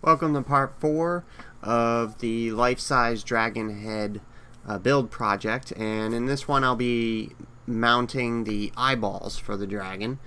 Welcome to part 4 of the life-size dragon head build project, and in this one I'll be mounting the eyeballs for the dragon.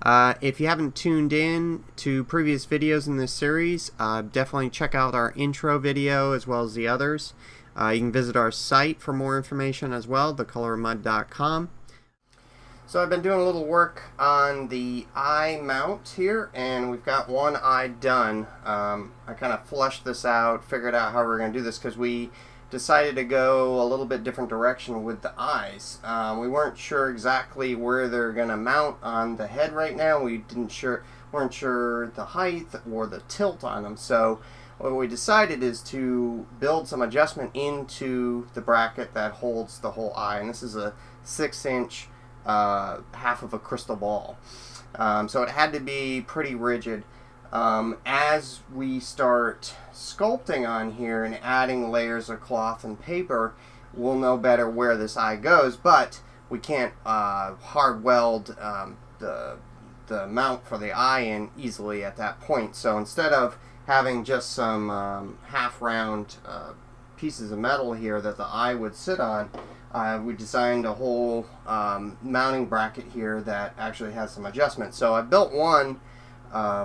If you haven't tuned in to previous videos in this series, definitely check out our intro video as well as the others. You can visit our site for more information as well, thecolorofmud.com. So I've been doing a little work on the eye mount here, and we've got one eye done. I kind of flushed this out, figured out how we were going to do this because we decided to go a little bit different direction with the eyes. We weren't sure exactly where they're going to mount on the head right now. We weren't sure the height or the tilt on them. So what we decided is to build some adjustment into the bracket that holds the whole eye, and this is a 6-inch half of a crystal ball. So it had to be pretty rigid. As we start sculpting on here and adding layers of cloth and paper, we'll know better where this eye goes, but we can't hard weld the mount for the eye in easily at that point. So instead of having just some half round pieces of metal here that the eye would sit on, we designed a whole mounting bracket here that actually has some adjustment. So I built one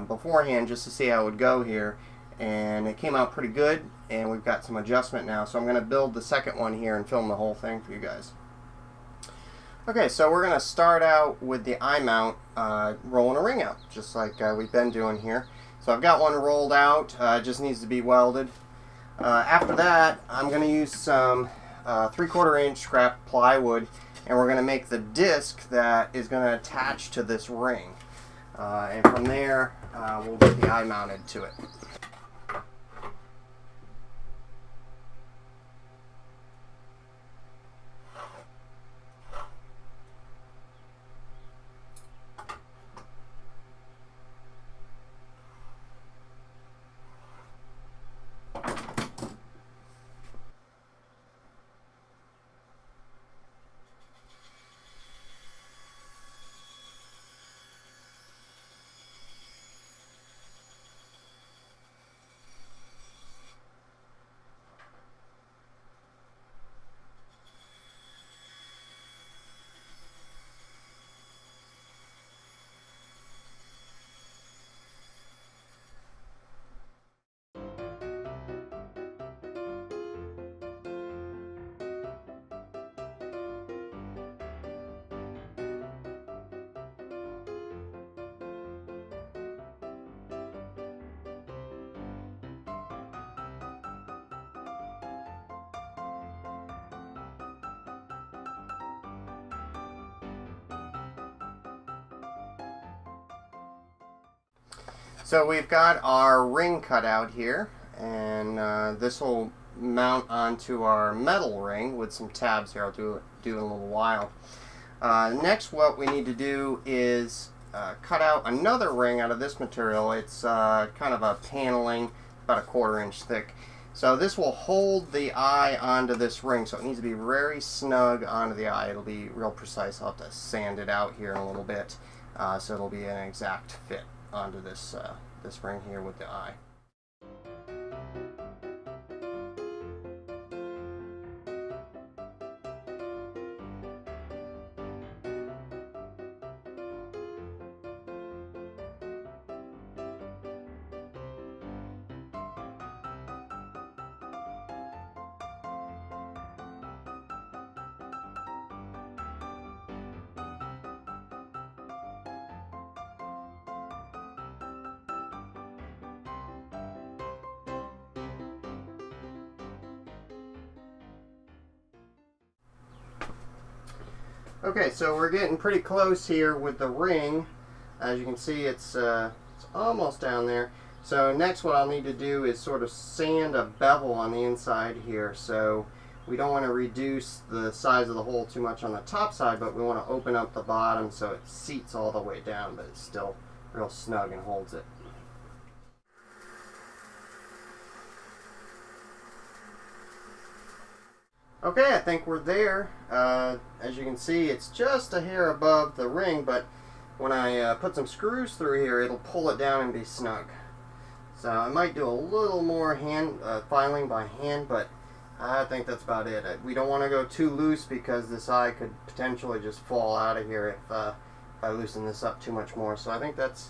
beforehand just to see how it would go here, and it came out pretty good, and we've got some adjustment now. So I'm going to build the second one here and film the whole thing for you guys. Okay, so we're going to start out with the eye mount rolling a ring out, just like we've been doing here. So I've got one rolled out, it just needs to be welded. After that, I'm going to use some 3/4 inch scrap plywood, and we're going to make the disc that is going to attach to this ring. And from there, we'll get the eye mounted to it. So we've got our ring cut out here, and this will mount onto our metal ring with some tabs here. I'll do in a little while. Next, what we need to do is cut out another ring out of this material. It's kind of a paneling, about 1/4 inch thick. So this will hold the eye onto this ring, so it needs to be very snug onto the eye. It'll be real precise. I'll have to sand it out here in a little bit, so it'll be an exact fit onto this this ring here with the eye. Okay, so we're getting pretty close here with the ring. As you can see, it's almost down there. So next what I'll need to do is sort of sand a bevel on the inside here. So we don't want to reduce the size of the hole too much on the top side, but we want to open up the bottom so it seats all the way down, but it's still real snug and holds it. Okay, I think we're there. As you can see, it's just a hair above the ring, but when I put some screws through here, it'll pull it down and be snug. So I might do a little more filing by hand, but I think that's about it. We don't want to go too loose because this eye could potentially just fall out of here if I loosen this up too much more. So I think that's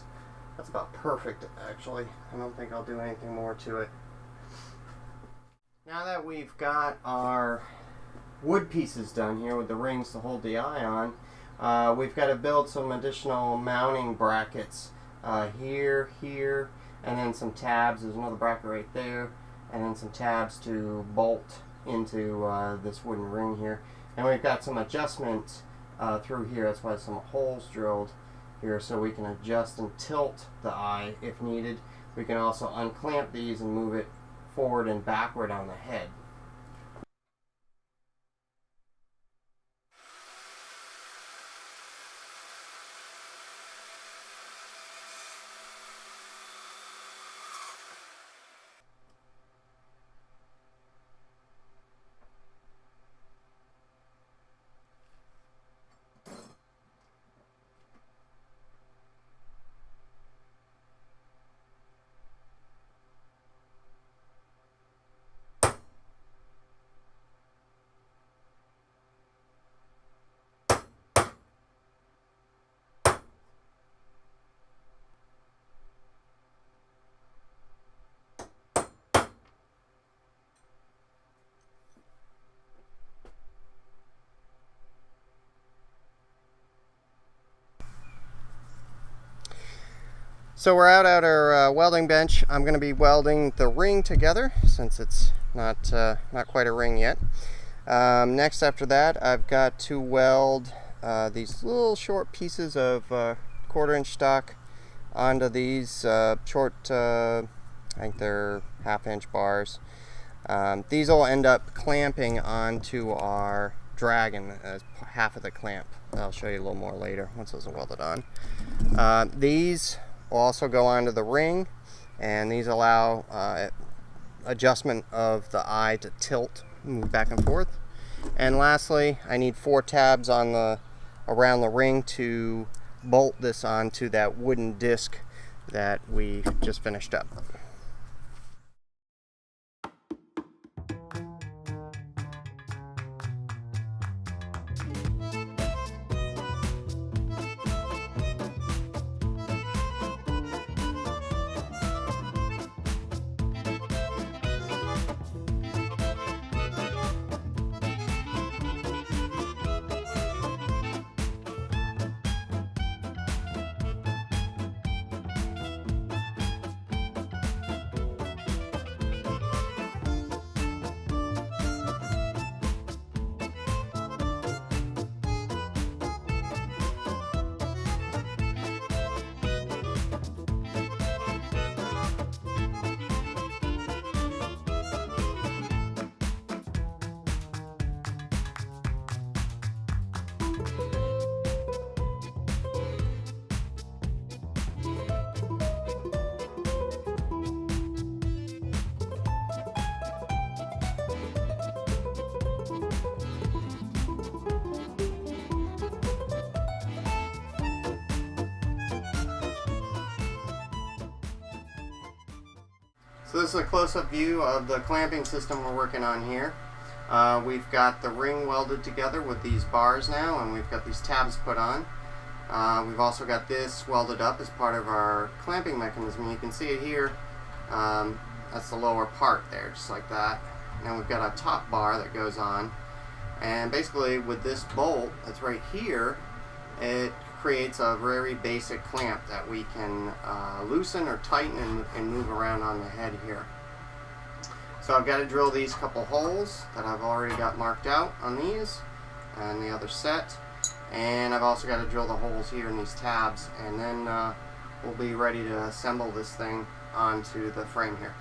about perfect, actually. I don't think I'll do anything more to it. Now that we've got our wood pieces done here with the rings to hold the eye on, we've got to build some additional mounting brackets here, here, and then some tabs. There's another bracket right there, and then some tabs to bolt into this wooden ring here. And we've got some adjustments through here. That's why some holes drilled here, so we can adjust and tilt the eye if needed. We can also unclamp these and move it forward and backward on the head. So we're out at our welding bench. I'm going to be welding the ring together since it's not quite a ring yet. Next after that, I've got to weld these little short pieces of 1/4 inch stock onto these short, I think they're 1/2 inch bars. These will end up clamping onto our dragon as half of the clamp. I'll show you a little more later once those are welded on. These will also go onto the ring, and these allow adjustment of the eye to tilt, move back and forth. And lastly, I need 4 tabs on around the ring to bolt this onto that wooden disc that we just finished up. So this is a close-up view of the clamping system we're working on here. We've got the ring welded together with these bars now, and we've got these tabs put on. We've also got this welded up as part of our clamping mechanism. You can see it here. That's the lower part there, just like that. And we've got a top bar that goes on. And basically with this bolt that's right here, it creates a very basic clamp that we can loosen or tighten and move around on the head here. So I've got to drill these couple holes that I've already got marked out on these and the other set, and I've also got to drill the holes here in these tabs, and then we'll be ready to assemble this thing onto the frame here.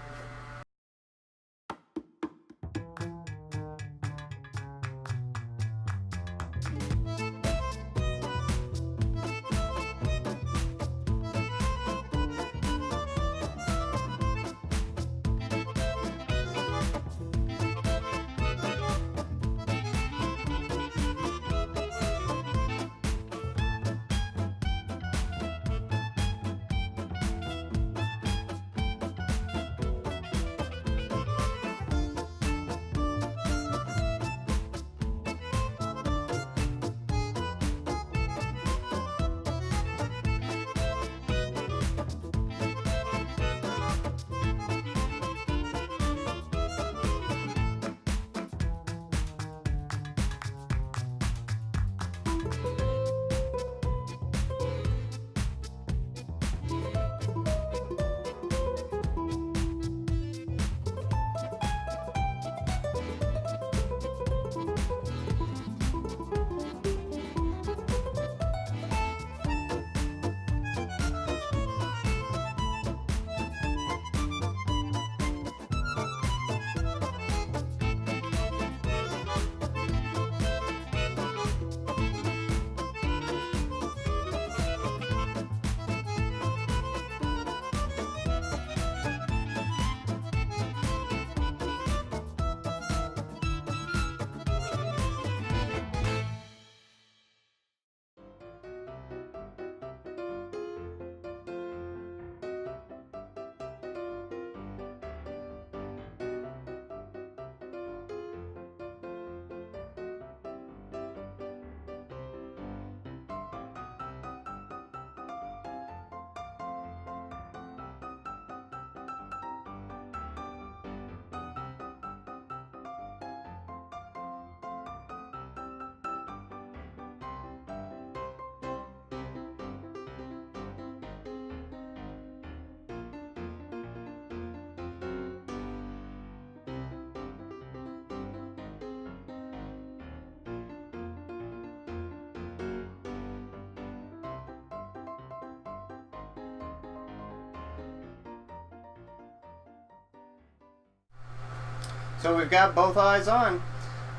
So we've got both eyes on.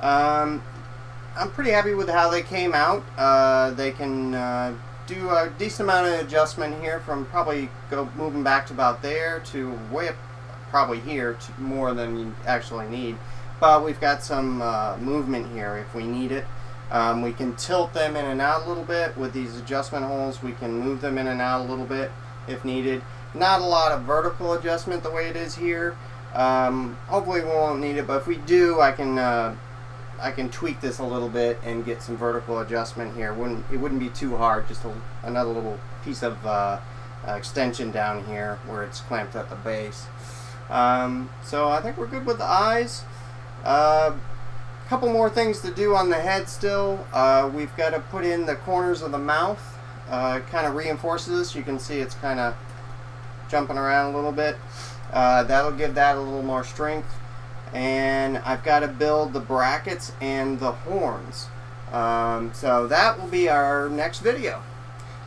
I'm pretty happy with how they came out. They can do a decent amount of adjustment here, from probably moving back to about there to way up, probably here, to more than you actually need. But we've got some movement here if we need it. We can tilt them in and out a little bit with these adjustment holes. We can move them in and out a little bit if needed. Not a lot of vertical adjustment the way it is here. Hopefully we won't need it, but if we do, I can tweak this a little bit and get some vertical adjustment here. It wouldn't be too hard, just another little piece of extension down here where it's clamped at the base. So I think we're good with the eyes. Couple more things to do on the head still. We've got to put in the corners of the mouth. Kind of reinforces this. You can see it's kind of jumping around a little bit. That'll give that a little more strength. And I've got to build the brackets and the horns. So that will be our next video.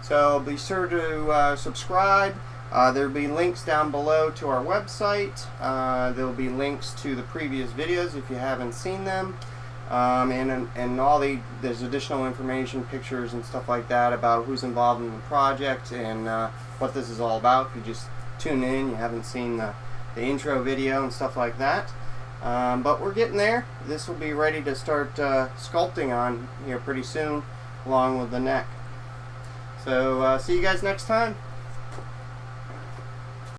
So be sure to subscribe. There will be links down below to our website. There will be links to the previous videos if you haven't seen them. And there's additional information, pictures and stuff like that about who's involved in the project and what this is all about. If you just tune in, you haven't seen the intro video and stuff like that. But we're getting there. This will be ready to start sculpting on here pretty soon, along with the neck. So see you guys next time.